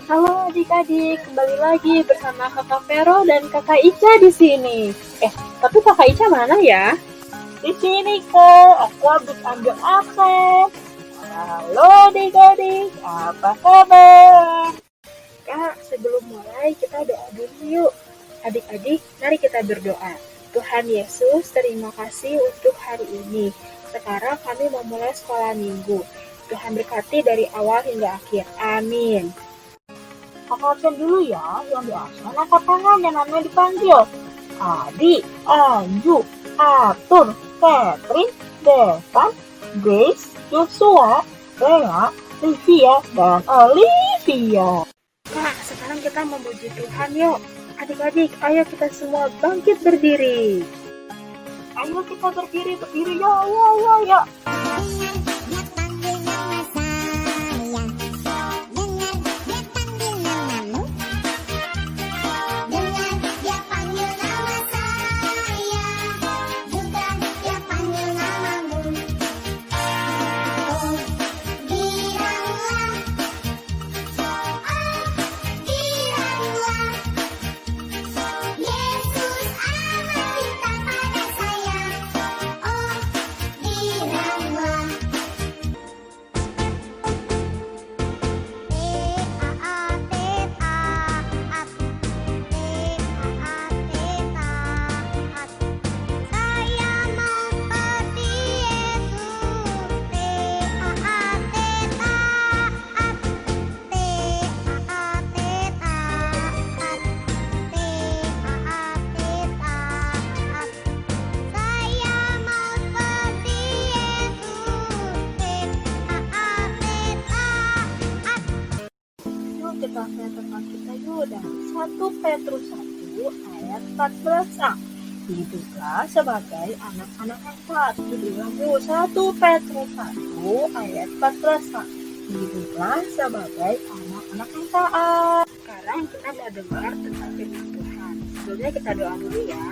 Halo adik-adik, kembali lagi bersama Kakak Vero dan Kakak Ica di sini. Tapi Kakak Ica mana ya? Di sini kak, aku habis ambil apel. Halo adik-adik, apa kabar? Kak, sebelum mulai kita doa dulu yuk. Adik-adik, mari kita berdoa. Tuhan Yesus, terima kasih untuk hari ini. Sekarang kami memulai sekolah minggu. Tuhan berkati dari awal hingga akhir. Amin. Kakak absen dulu ya, yang di absen angkat tangan yang namanya dipanggil. Adi, Anju, Atur, Catherine, Devan, Grace, Joshua, Bella, Livia, dan Olivia. Kak, sekarang kita memuji Tuhan yuk. Adik-adik, ayo kita semua bangkit berdiri. Ayo kita berdiri, ya. Kita lihat tentang kita yuk dari 1 Petrus 1 ayat 14a. Hiduplah sebagai anak-anak yang taat. Dibilang yuk 1 Petrus 1 ayat 14a. Hiduplah sebagai anak-anak yang taat. Sekarang kita mau dengar tentang firman Tuhan. Sebelumnya kita doa dulu ya.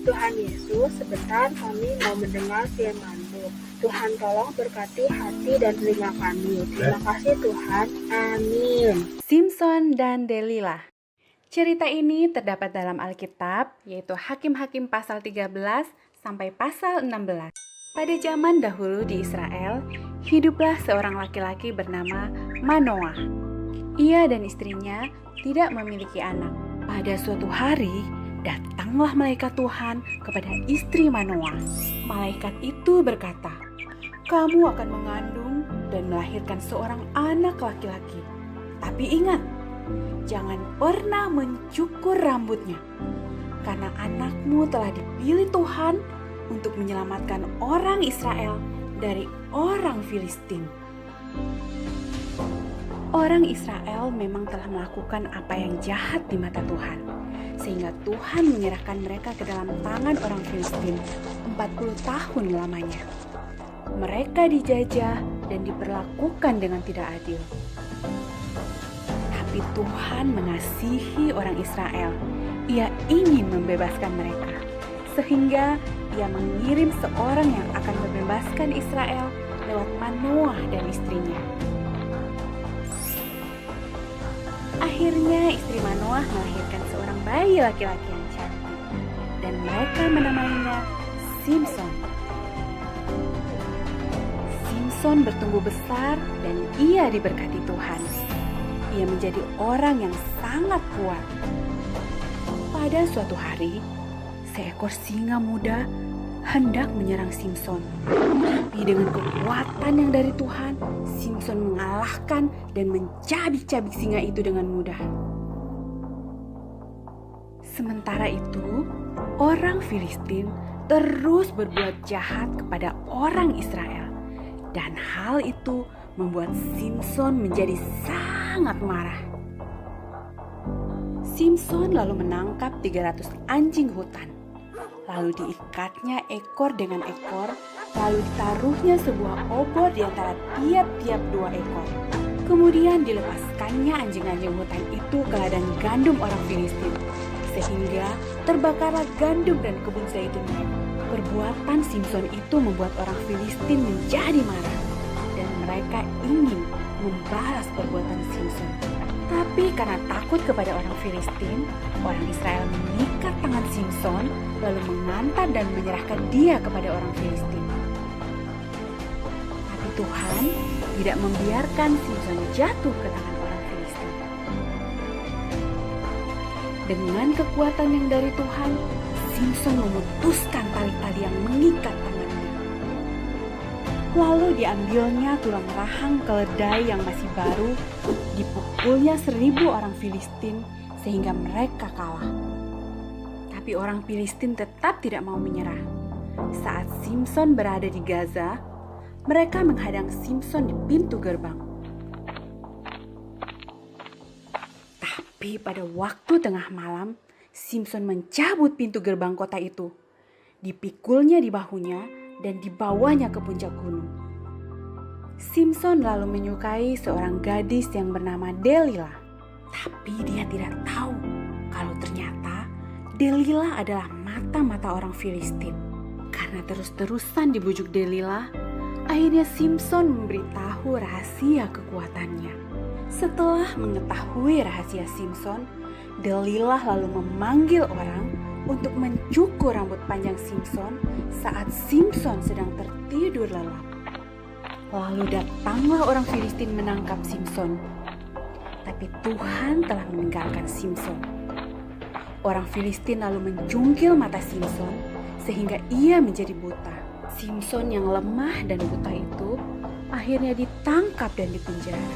Tuhan Yesus, sebentar kami mau mendengar firman-Mu. Tuhan tolong berkati hati dan telinga kami. Terima kasih Tuhan. Amin. Simson dan Delilah. Cerita ini terdapat dalam Alkitab, yaitu Hakim-Hakim pasal 13 sampai pasal 16. Pada zaman dahulu di Israel, hiduplah seorang laki-laki bernama Manoah. Ia dan istrinya tidak memiliki anak. Pada suatu hari, datanglah malaikat Tuhan kepada istri Manoah. Malaikat itu berkata, "Kamu akan mengandung dan melahirkan seorang anak laki-laki. Tapi ingat, jangan pernah mencukur rambutnya, karena anakmu telah dipilih Tuhan untuk menyelamatkan orang Israel dari orang Filistin." Orang Israel memang telah melakukan apa yang jahat di mata Tuhan, sehingga Tuhan menyerahkan mereka ke dalam tangan orang Filistin 40 tahun lamanya. Mereka dijajah dan diperlakukan dengan tidak adil. Tapi Tuhan mengasihi orang Israel. Ia ingin membebaskan mereka, sehingga Ia mengirim seorang yang akan membebaskan Israel lewat Manoah dan istrinya. Akhirnya istri Manoah melahirkan seorang bayi laki-laki yang cantik, dan mereka menamainya Simson. Simson bertumbuh besar dan ia diberkati Tuhan. Ia menjadi orang yang sangat kuat. Pada suatu hari, seekor singa muda hendak menyerang Simson. Tapi dengan kekuatan yang dari Tuhan, Simson mengalahkan dan mencabik-cabik singa itu dengan mudah. Sementara itu, orang Filistin terus berbuat jahat kepada orang Israel. Dan hal itu membuat Simson menjadi sangat marah. Simson lalu menangkap 300 anjing hutan. Lalu diikatnya ekor dengan ekor, lalu ditaruhnya sebuah obor di antara tiap-tiap 2 ekor. Kemudian dilepaskannya anjing-anjing hutan itu ke ladang gandum orang Filistin, sehingga terbakarlah gandum dan kebun zaitun mereka. Perbuatan Simson itu membuat orang Filistin menjadi marah, dan mereka ingin membalas perbuatan Simson. Tapi karena takut kepada orang Filistin, orang Israel mengikat tangan Simson lalu mengantar dan menyerahkan dia kepada orang Filistin. Tapi Tuhan tidak membiarkan Simson jatuh ke tangan orang Filistin. Dengan kekuatan yang dari Tuhan, Simson memutuskan tali-tali yang mengikat tangannya. Lalu diambilnya tulang rahang keledai yang masih baru, dipukulnya 1.000 orang Filistin sehingga mereka kalah. Tapi orang Filistin tetap tidak mau menyerah. Saat Simson berada di Gaza, mereka menghadang Simson di pintu gerbang. Tapi pada waktu tengah malam, Simson mencabut pintu gerbang kota itu. Dipikulnya di bahunya dan dibawanya ke puncak gunung. Simson lalu menyukai seorang gadis yang bernama Delila. Tapi dia tidak tahu kalau ternyata Delila adalah mata-mata orang Filistin. Karena terus-terusan dibujuk Delila, akhirnya Simson memberitahu rahasia kekuatannya. Setelah mengetahui rahasia Simson, Delila lalu memanggil orang untuk mencukur rambut panjang Simson saat Simson sedang tertidur lelap. Lalu datanglah orang Filistin menangkap Simson. Tapi Tuhan telah meninggalkan Simson. Orang Filistin lalu menjungkil mata Simson sehingga ia menjadi buta. Simson yang lemah dan buta itu akhirnya ditangkap dan dipenjara.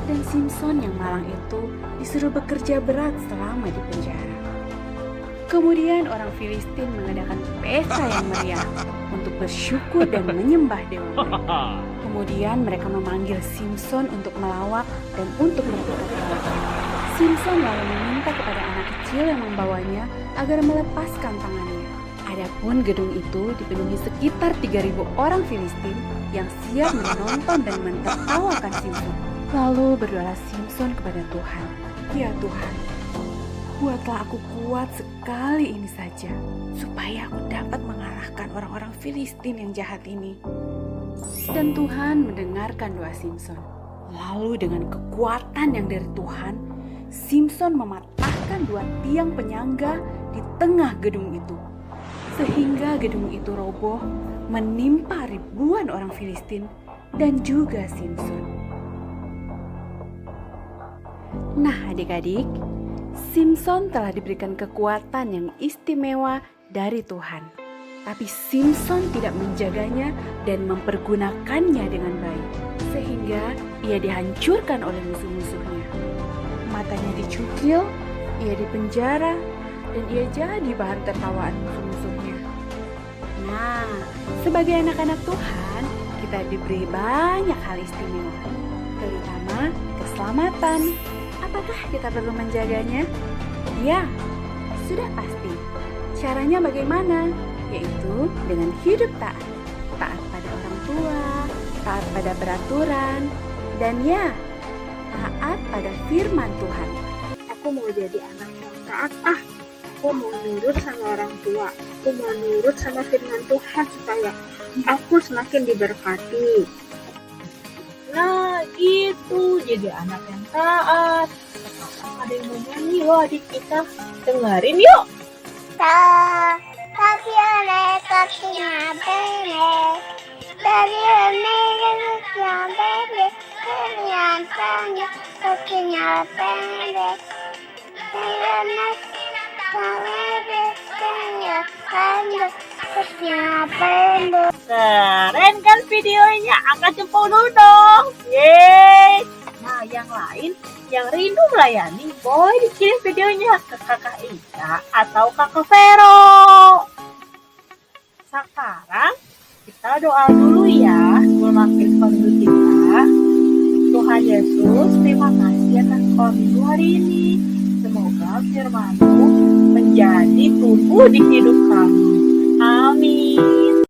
Dan Simson yang malang itu disuruh bekerja berat selama di penjara. Kemudian orang Filistin mengadakan pesta yang meriah untuk bersyukur dan menyembah dewa mereka. Kemudian mereka memanggil Simson untuk melawak dan untuk melakukan perbuatan. Simson lalu meminta kepada anak kecil yang membawanya agar melepaskan tangannya. Adapun gedung itu dipenuhi sekitar 3.000 orang Filistin yang siap menonton dan mentertawakan Simson. Lalu berdoalah Simson kepada Tuhan, "Ya Tuhan, buatlah aku kuat sekali ini saja, supaya aku dapat mengalahkan orang-orang Filistin yang jahat ini." Dan Tuhan mendengarkan doa Simson. Lalu dengan kekuatan yang dari Tuhan, Simson mematahkan 2 tiang penyangga di tengah gedung itu. Sehingga gedung itu roboh, menimpa ribuan orang Filistin dan juga Simson. Nah adik-adik, Simson telah diberikan kekuatan yang istimewa dari Tuhan. Tapi Simson tidak menjaganya dan mempergunakannya dengan baik. Sehingga ia dihancurkan oleh musuh-musuhnya. Matanya dicukil, ia dipenjara, dan ia jadi bahan tertawaan musuh-musuhnya. Nah, sebagai anak-anak Tuhan, kita diberi banyak hal istimewa. Terutama keselamatan. Apakah kita perlu menjaganya? Ya, sudah pasti. Caranya bagaimana? Yaitu dengan hidup taat. Taat pada orang tua, taat pada peraturan, dan ya, taat pada firman Tuhan. Aku mau jadi anak yang taat. Aku mau nurut sama orang tua. Aku mau nurut sama firman Tuhan supaya aku semakin diberkati. Nah gitu, jadi anak yang taat. Sekarang ada yang mau nyanyi loh adik kita. Dengerin yuk. Keren kan videonya? Angkat jempol dulu dong. Yeay. Nah yang lain yang rindu melayani boleh dikirim videonya ke kakak Ika atau kakak Vero. Sekarang kita doa dulu ya memakai penghulu kita. Tuhan Yesus, terima kasih atas minggu hari ini. Semoga firman-Mu menjadi tumbuh di hidup kami. Amin.